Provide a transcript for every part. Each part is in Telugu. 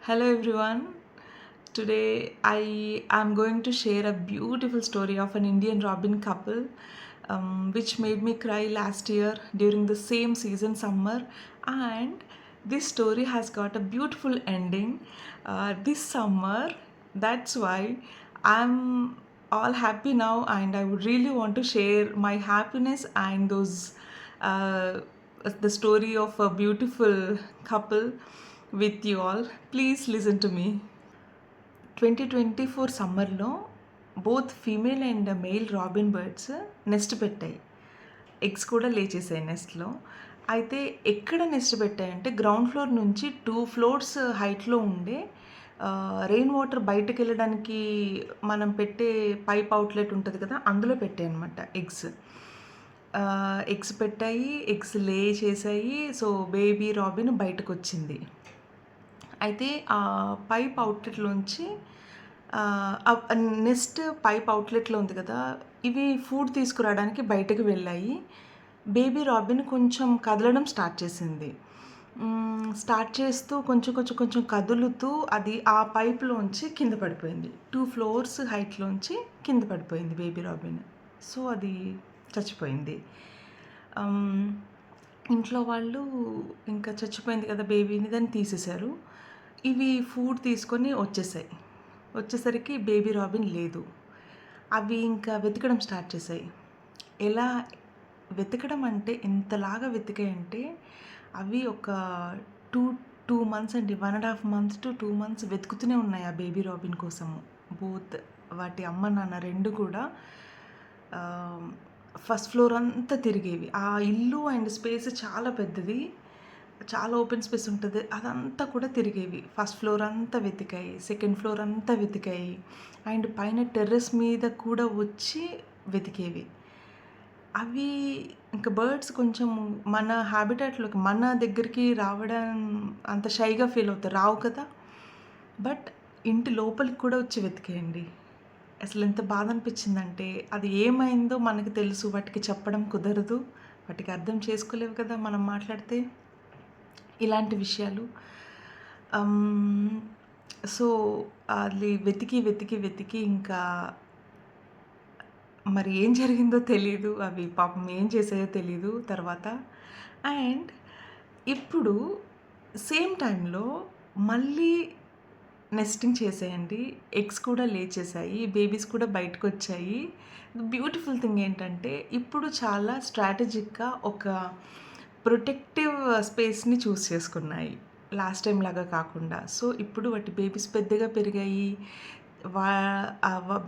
Hello everyone. Today I am going to share a beautiful story of an Indian Robin couple, which made me cry last year during the same season, summer. And this story has got a beautiful ending this summer. That's why I'm all happy now, and I would really want to share my happiness and those uh, the story of a beautiful couple with you all. Please listen to me. 2024 సమ్మర్లో both female and male robin birds nest పెట్టాయి. ఎగ్స్ కూడా లేచేసాయి నెస్ట్లో. అయితే ఎక్కడ నెస్ట్ పెట్టాయంటే గ్రౌండ్ ఫ్లోర్ నుంచి 2 ఫ్లోర్స్ హైట్లో ఉండే రెయిన్ వాటర్ బయటకు వెళ్ళడానికి మనం పెట్టే పైప్ అవుట్లెట్ ఉంటుంది కదా, అందులో పెట్టాయి అనమాట ఎగ్స్. ఎగ్స్ పెట్టాయి, ఎగ్స్ లే చేసాయి. సో బేబీ రాబిన్ బయటకు వచ్చింది. అయితే ఆ పైప్ అవుట్లెట్లోంచి నెక్స్ట్ పైప్ అవుట్లెట్లో ఉంది కదా, ఇవి ఫుడ్ తీసుకురావడానికి బయటకు వెళ్ళాయి. బేబీ రాబిన్ కొంచెం కదలడం స్టార్ట్ చేసింది. స్టార్ట్ చేస్తూ కొంచెం కదులుతూ అది ఆ పైప్లోంచి కింద పడిపోయింది. 2 ఫ్లోర్స్ హైట్లోంచి కింద పడిపోయింది బేబీ రాబిన్. సో అది చచ్చిపోయింది. ఇంట్లో వాళ్ళు ఇంకా చచ్చిపోయింది కదా బేబీని, దాన్ని తీసేశారు. ఇవి ఫుడ్ తీసుకొని వచ్చేసరికి బేబీ రాబిన్ లేదు. అవి ఇంకా వెతకడం స్టార్ట్ చేశాయి. ఎలా వెతకడం అంటే ఎంతలాగా వెతికాయంటే, అవి ఒక టూ మంత్స్ అండి, 1.5 మంత్స్ టు 2 మంత్స్ వెతుకుతూనే ఉన్నాయి ఆ బేబీ రాబిన్ కోసము. బోత్ వాటి అమ్మ నాన్న 2 కూడా ఫస్ట్ ఫ్లోర్ అంతా తిరిగేవి. ఆ ఇల్లు అండ్ స్పేస్ చాలా పెద్దది, చాలా ఓపెన్ స్పేస్ ఉంటుంది, అదంతా కూడా తిరిగేవి. ఫస్ట్ ఫ్లోర్ అంతా వెతికాయి, సెకండ్ ఫ్లోర్ అంతా వెతికాయి, అండ్ పైన టెర్రస్ మీద కూడా వచ్చి వెతికేవి. అవి ఇంకా బర్డ్స్ కొంచెం మన హ్యాబిటాట్లోకి, మన దగ్గరికి రావడం అంత షైగా ఫీల్ అవుతారు, రావు కదా. బట్ ఇంటి లోపలికి కూడా వచ్చి వెతికేయండి. అసలు ఎంత బాధ అనిపించిందంటే, అది ఏమైందో మనకి తెలుసు, వాటికి చెప్పడం కుదరదు, వాటికి అర్థం చేసుకోలేవు కదా మనం మాట్లాడితే ఇలాంటి విషయాలు. సో అది వెతికి ఇంకా మరి ఏం జరిగిందో తెలీదు. అవి పాపం ఏం చేసాయో తెలీదు తర్వాత. అండ్ ఇప్పుడు సేమ్ టైంలో మళ్ళీ నెస్టింగ్ చేసేయండి. ఎగ్స్ కూడా లేచేసాయి, బేబీస్ కూడా బయటకు వచ్చాయి. బ్యూటిఫుల్ థింగ్ ఏంటంటే, ఇప్పుడు చాలా స్ట్రాటజిక్గా ఒక ప్రొటెక్టివ్ స్పేస్ని చూస్ చేసుకున్నాయి, లాస్ట్ టైం లాగా కాకుండా. సో ఇప్పుడు వాటి బేబీస్ పెద్దగా పెరిగాయి.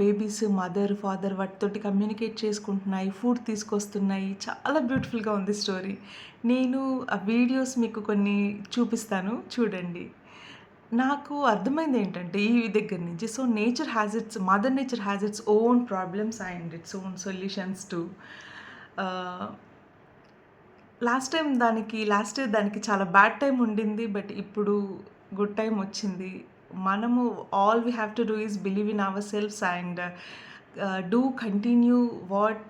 బేబీస్ మదర్ ఫాదర్ వాటితోటి కమ్యూనికేట్ చేసుకుంటున్నాయి, ఫుడ్ తీసుకొస్తున్నాయి. చాలా బ్యూటిఫుల్గా ఉంది స్టోరీ. నేను ఆ వీడియోస్ మీకు కొన్ని చూపిస్తాను, చూడండి. నాకు అర్థమైంది ఏంటంటే ఈ దగ్గర నుంచి, so mother nature has its own problems and its own solutions too. Last year దానికి చాలా బ్యాడ్ టైం ఉండింది, బట్ ఇప్పుడు గుడ్ టైం వచ్చింది. మనము all we have to do is believe in our selfs and do continue what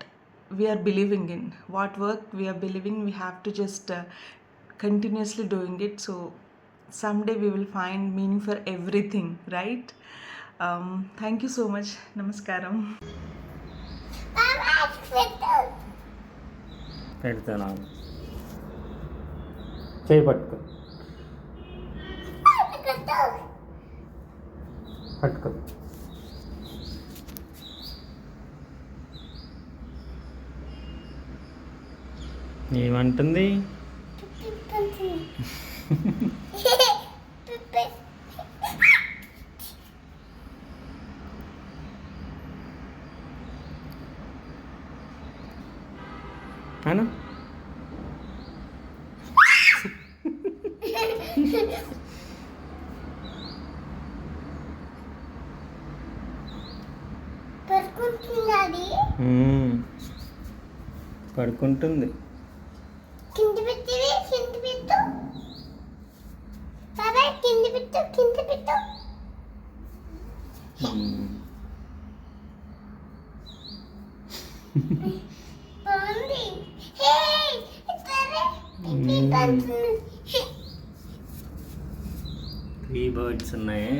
we are believing in, what work we are believing. We have to just continuously doing it. So someday we will find meaning for everything, right? Thank you so much. Namaskaram. పెడతాను, చేయి పట్టుకో పట్టుకో. ఏమంటుంది? అను పడుకుంటుంది. బర్డ్స్ ఉన్నాయి